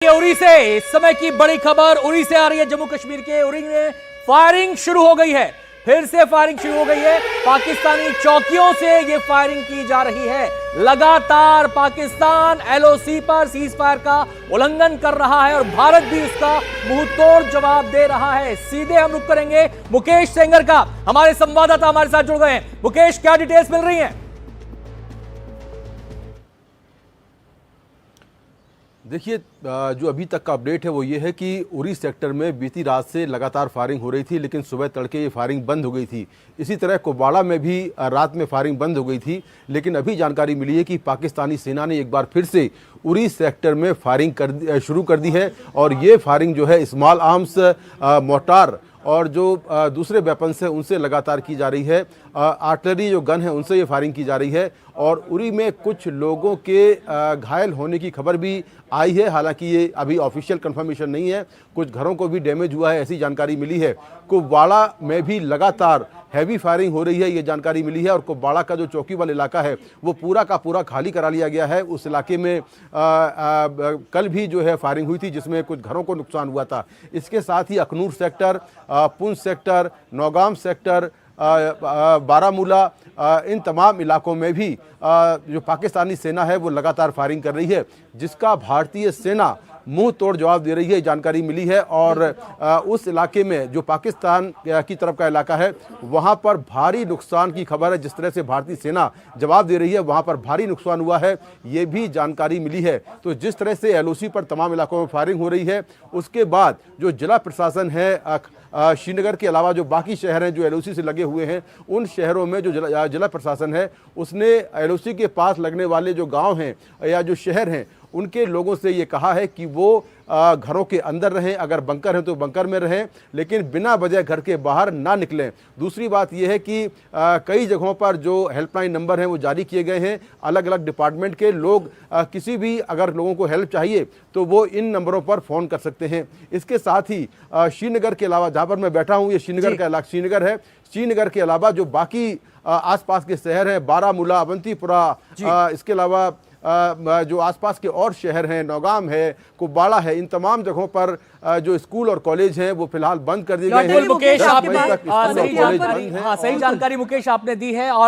उरी से इस समय की बड़ी खबर उरी से आ रही है। जम्मू कश्मीर के उरी में फायरिंग शुरू हो गई है। फिर से फायरिंग शुरू हो गई है। पाकिस्तानी चौकियों से ये फायरिंग की जा रही है। लगातार पाकिस्तान एलओसी पर सीज फायर का उल्लंघन कर रहा है और भारत भी उसका मुंहतोड़ जवाब दे रहा है। सीधे हम रुख करेंगे मुकेश सेंगर का, हमारे संवाददाता हमारे साथ जुड़ गए हैं। मुकेश, क्या डिटेल्स मिल रही हैं? देखिए, जो अभी तक का अपडेट है वो ये है कि उरी सेक्टर में बीती रात से लगातार फायरिंग हो रही थी, लेकिन सुबह तड़के ये फायरिंग बंद हो गई थी। इसी तरह कुपवाड़ा में भी रात में फायरिंग बंद हो गई थी, लेकिन अभी जानकारी मिली है कि पाकिस्तानी सेना ने एक बार फिर से उरी सेक्टर में फायरिंग शुरू कर दी है। और ये फायरिंग जो है स्मॉल आर्म्स, मोर्टार और जो दूसरे वेपन्स हैं उनसे लगातार की जा रही है। आर्टिलरी जो गन है उनसे ये फायरिंग की जा रही है। और उरी में कुछ लोगों के घायल होने की खबर भी आई है, हालांकि ये अभी ऑफिशियल कंफर्मेशन नहीं है। कुछ घरों को भी डैमेज हुआ है, ऐसी जानकारी मिली है। कुपवाड़ा में भी लगातार हैवी फायरिंग हो रही है, ये जानकारी मिली है। और कुपवाड़ा का जो चौकी वाला इलाका है वो पूरा का पूरा खाली करा लिया गया है। उस इलाके में कल भी जो है फायरिंग हुई थी, जिसमें कुछ घरों को नुकसान हुआ था। इसके साथ ही Akhnoor sector, Poonch sector, Naugam sector, Baramulla, इन तमाम इलाकों में भी जो पाकिस्तानी सेना है वो लगातार फायरिंग कर रही है, जिसका भारतीय सेना मुंह तोड़ जवाब दे रही है, जानकारी मिली है। और उस इलाके में जो पाकिस्तान की तरफ का इलाका है वहां पर भारी नुकसान की खबर है। जिस तरह से भारतीय सेना जवाब दे रही है वहां पर भारी नुकसान हुआ है, ये भी जानकारी मिली है। तो जिस तरह से एलओसी पर तमाम इलाकों में फायरिंग हो रही है, उसके बाद जो जिला प्रशासन है श्रीनगर के अलावा जो बाकी शहर हैं जो एलओसी से लगे हुए हैं, उन शहरों में जो जिला प्रशासन है उसने एलओसी के पास लगने वाले जो गांव हैं या जो शहर हैं उनके लोगों से ये कहा है कि वो घरों के अंदर रहें, अगर बंकर हैं तो बंकर में रहें, लेकिन बिना वजह घर के बाहर ना निकलें। दूसरी बात यह है कि कई जगहों पर जो हेल्पलाइन नंबर हैं वो जारी किए गए हैं अलग अलग डिपार्टमेंट के। लोग किसी भी अगर लोगों को हेल्प चाहिए तो वो इन नंबरों पर फ़ोन कर सकते हैं। इसके साथ ही श्रीनगर के अलावा, जहाँ पर मैं बैठा हूँ ये श्रीनगर का इलाका श्रीनगर है, श्रीनगर के अलावा जो बाकी आसपास के शहर हैं, बारामूला, अवंतीपुरा, इसके अलावा जो आसपास के और शहर हैं, नौगाम है, कुपवाड़ा है, इन तमाम जगहों पर जो स्कूल और कॉलेज हैं वो फिलहाल बंद कर दिए गए हैं। मुकेश, सही जानकारी मुकेश आपने दी है। और